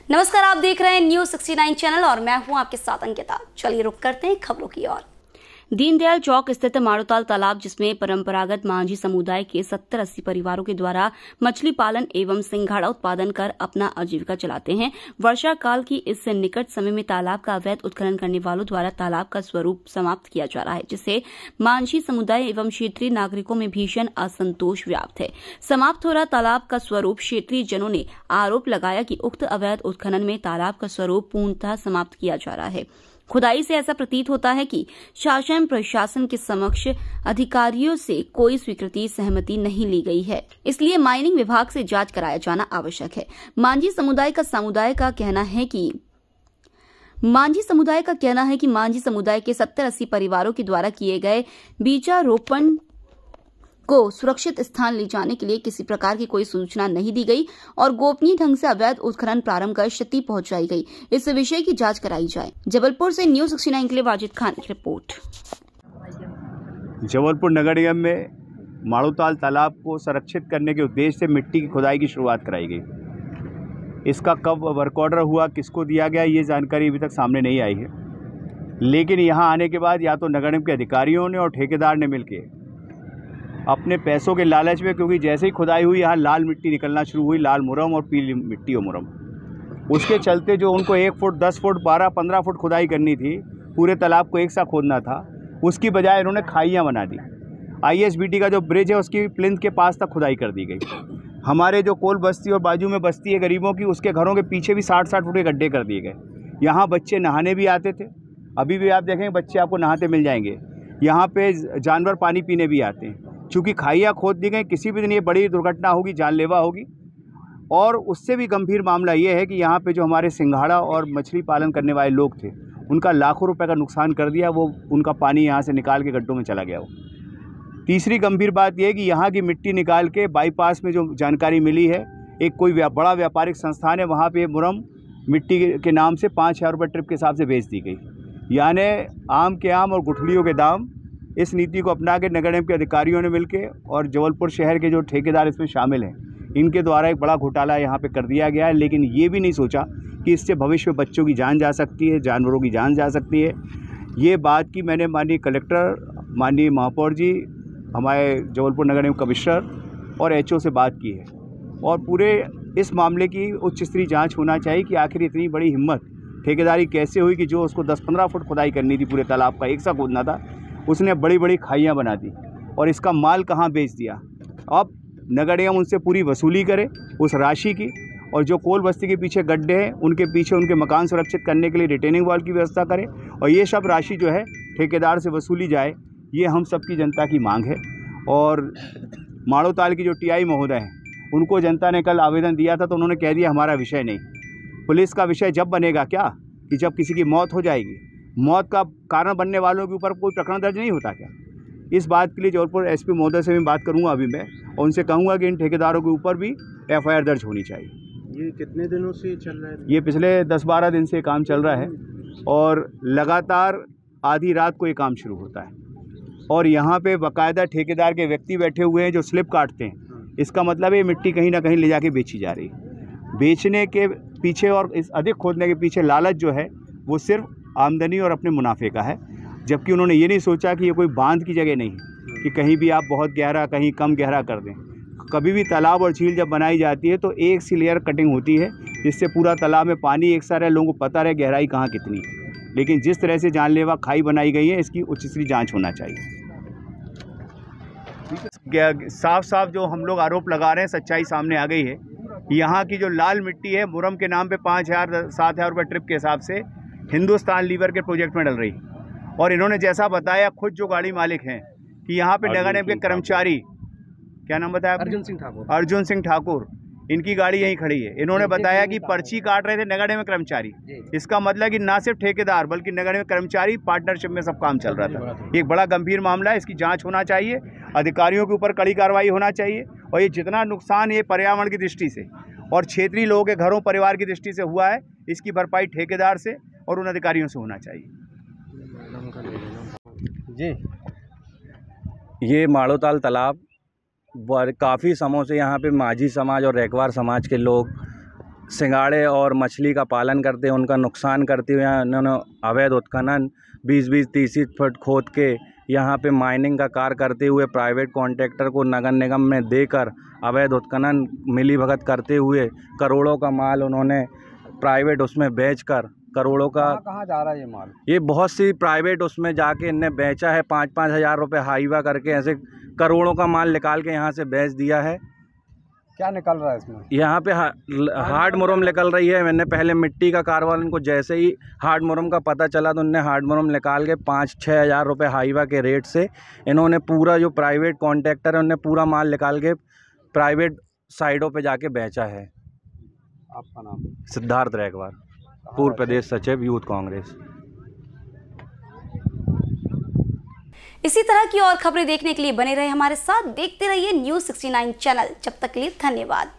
नमस्कार, आप देख रहे हैं न्यूज़ 69 चैनल और मैं हूं आपके साथ अंकिता। चलिए रुक करते हैं खबरों की ओर। दीनदयाल चौक स्थित माड़ोताल तालाब, जिसमें परंपरागत मांझी समुदाय के 70-80 परिवारों के द्वारा मछली पालन एवं सिंघाड़ा उत्पादन कर अपना आजीविका चलाते हैं। वर्षा काल की इस निकट समय में तालाब का अवैध उत्खनन करने वालों द्वारा तालाब का स्वरूप समाप्त किया जा रहा है, जिससे मांझी समुदाय एवं क्षेत्रीय नागरिकों में भीषण असंतोष व्याप्त है। समाप्त हो रहा तालाब का स्वरूप क्षेत्रीय जनों ने आरोप लगाया कि उक्त अवैध उत्खनन में तालाब का स्वरूप पूर्णतः समाप्त किया जा रहा है। खुदाई से ऐसा प्रतीत होता है कि शासन प्रशासन के समक्ष अधिकारियों से कोई स्वीकृति सहमति नहीं ली गई है, इसलिए माइनिंग विभाग से जांच कराया जाना आवश्यक है। मांझी समुदाय का कहना है कि मांझी समुदाय के 70-80 परिवारों के द्वारा किए गए बीजारोपण को सुरक्षित स्थान ले जाने के लिए किसी प्रकार की कोई सूचना नहीं दी गई और गोपनीय ढंग से अवैध उत्खनन प्रारंभ कर क्षति पहुंचाई गई। इस विषय की जांच कराई जाए। जबलपुर से न्यूज़ 69 के लिए वाजिद खान की रिपोर्ट। जबलपुर नगर निगम में माड़ोताल तालाब को संरक्षित करने के उद्देश्य से मिट्टी की खुदाई की शुरुआत कराई गई। इसका कब वर्क ऑर्डर हुआ, किसको दिया गया, ये जानकारी अभी तक सामने नहीं आई है। लेकिन यहाँ आने के बाद या तो नगर निगम के अधिकारियों ने और ठेकेदार ने मिलकर अपने पैसों के लालच में, क्योंकि जैसे ही खुदाई हुई यहाँ लाल मिट्टी निकलना शुरू हुई, लाल मुरम और पीली मिट्टी और मुरम, उसके चलते जो उनको 1 फुट 10 फुट 12-15 फुट खुदाई करनी थी, पूरे तालाब को एक साथ खोदना था, उसकी बजाय इन्होंने खाइयाँ बना दी। ISBT का जो ब्रिज है उसकी प्लिंथ के पास तक खुदाई कर दी गई। हमारे जो कोल बस्ती और बाजू में बस्ती है गरीबों की, उसके घरों के पीछे भी 60-60 फुट के गड्ढे कर दिए गए। यहाँ बच्चे नहाने भी आते थे, अभी भी आप देखेंगे बच्चे आपको नहाते मिल जाएंगे। यहाँ पे जानवर पानी पीने भी आते हैं। चूँकि खाइयाँ खोद दी गई, किसी भी दिन ये बड़ी दुर्घटना होगी, जानलेवा होगी। और उससे भी गंभीर मामला ये है कि यहाँ पे जो हमारे सिंघाड़ा और मछली पालन करने वाले लोग थे, उनका लाखों रुपए का नुकसान कर दिया। वो उनका पानी यहाँ से निकाल के गड्ढों में चला गया। वो तीसरी गंभीर बात यह है कि यहाँ की मिट्टी निकाल के बाईपास में जो जानकारी मिली है, एक कोई बड़ा व्यापारिक संस्थान है, वहाँ पर मुरम मिट्टी के नाम से 5,000 रुपये ट्रिप के हिसाब से बेच दी गई। यानी आम के आम और गुठलियों के दाम। इस नीति को अपना के नगर निगम के अधिकारियों ने मिलकर और जबलपुर शहर के जो ठेकेदार इसमें शामिल हैं, इनके द्वारा एक बड़ा घोटाला यहाँ पे कर दिया गया है। लेकिन ये भी नहीं सोचा कि इससे भविष्य में बच्चों की जान जा सकती है, जानवरों की जान जा सकती है। ये बात की मैंने माननीय कलेक्टर, माननीय महापौर जी, हमारे जबलपुर नगर निगम कमिश्नर और HO से बात की है। और पूरे इस मामले की उच्च स्तरीय जाँच होना चाहिए कि आखिर इतनी बड़ी हिम्मत ठेकेदारी कैसे हुई कि जो उसको 10-15 फुट खुदाई करनी थी, पूरे तालाब का एक साथ खोदना था, उसने बड़ी बड़ी खाइयाँ बना दी और इसका माल कहाँ बेच दिया। अब नगर निगम उनसे पूरी वसूली करे उस राशि की, और जो कोल बस्ती के पीछे गड्ढे हैं उनके पीछे उनके मकान सुरक्षित करने के लिए रिटेनिंग वॉल की व्यवस्था करे, और ये सब राशि जो है ठेकेदार से वसूली जाए। ये हम सबकी जनता की मांग है। और माड़ोताल की जो TI महोदय हैं, उनको जनता ने कल आवेदन दिया था तो उन्होंने कह दिया हमारा विषय नहीं। पुलिस का विषय जब बनेगा क्या, कि जब किसी की मौत हो जाएगी, मौत का कारण बनने वालों के ऊपर कोई प्रकरण दर्ज नहीं होता क्या? इस बात के लिए जबलपुर SP महोदय से मैं बात करूंगा अभी मैं, और उनसे कहूंगा कि इन ठेकेदारों के ऊपर भी FIR दर्ज होनी चाहिए। ये कितने दिनों से चल रहा है? ये पिछले 10-12 दिन से काम चल रहा है और लगातार आधी रात को ये काम शुरू होता है। और यहाँ पे बाकायदा ठेकेदार के व्यक्ति बैठे हुए हैं जो स्लिप काटते हैं। इसका मतलब ये मिट्टी कहीं ना कहीं ले जाके बेची जा रही है। बेचने के पीछे और इस अधिक खोदने के पीछे लालच जो है वो सिर्फ आमदनी और अपने मुनाफे का है। जबकि उन्होंने ये नहीं सोचा कि ये कोई बांध की जगह नहीं है कि कहीं भी आप बहुत गहरा कहीं कम गहरा कर दें। कभी भी तालाब और झील जब बनाई जाती है तो एक सी लेयर कटिंग होती है, जिससे पूरा तालाब में पानी एक सा रहे, लोगों को पता रहे गहराई कहाँ कितनी है। लेकिन जिस तरह से जानलेवा खाई बनाई गई है, इसकी उच्च स्तरीय जाँच होना चाहिए। साफ साफ जो हम लोग आरोप लगा रहे हैं, सच्चाई सामने आ गई है। यहाँ की जो लाल मिट्टी है मुरम के नाम पे 5,000-7,000 रुपये ट्रिप के हिसाब से हिंदुस्तान लीवर के प्रोजेक्ट में डल रही। और इन्होंने जैसा बताया, खुद जो गाड़ी मालिक हैं, कि यहाँ पे नगर निगम के कर्मचारी, क्या नाम बताया? अर्जुन सिंह ठाकुर, इनकी गाड़ी यहीं खड़ी है। इन्होंने बताया कि पर्ची काट रहे थे नगर निगम कर्मचारी। इसका मतलब कि ना सिर्फ ठेकेदार बल्कि नगर निगम कर्मचारी पार्टनरशिप में सब काम चल रहा था। एक बड़ा गंभीर मामला है, इसकी जाँच होना चाहिए, अधिकारियों के ऊपर कड़ी कार्रवाई होना चाहिए। और ये जितना नुकसान ये पर्यावरण की दृष्टि से और क्षेत्रीय लोगों के घरों परिवार की दृष्टि से हुआ है, इसकी भरपाई ठेकेदार से और उन अधिकारियों से होना चाहिए। जी, ये माड़ोताल तालाब काफ़ी समयों से यहाँ पे माझी समाज और रैकवार समाज के लोग सिंगाड़े और मछली का पालन करते उनका नुकसान करते हुए इन्होंने अवैध उत्खनन 20-20, 30 फुट खोद के यहाँ पे माइनिंग का कार्य करते हुए प्राइवेट कॉन्ट्रैक्टर को नगर निगम में देकर अवैध उत्खनन मिलीभगत करते हुए करोड़ों का माल उन्होंने प्राइवेट उसमें बेचकर करोड़ों का कहाँ जा रहा है ये माल? ये बहुत सी प्राइवेट उसमें जाके इनने बेचा है। 5-5 हज़ार रुपये हाईवा करके ऐसे करोड़ों का माल निकाल के यहाँ से बेच दिया है। क्या निकल रहा है इसमें? यहाँ पे हार्ड मुरम निकल रही है। मैंने पहले मिट्टी का कारोबार, उनको जैसे ही हार्ड मुरम का पता चला तो उनने हार्ड मुरम निकाल के 5-6 हज़ार रुपये हाईवा के रेट से इन्होंने पूरा जो प्राइवेट कॉन्ट्रैक्टर है उनने पूरा माल निकाल के प्राइवेट साइडों पे जाके बेचा है। आपका नाम? सिद्धार्थ रैकवार, पूर्व प्रदेश सचिव यूथ कांग्रेस। इसी तरह की और खबरें देखने के लिए बने रहे हमारे साथ, देखते रहिए न्यूज़ 69 चैनल। जब तक के लिए धन्यवाद।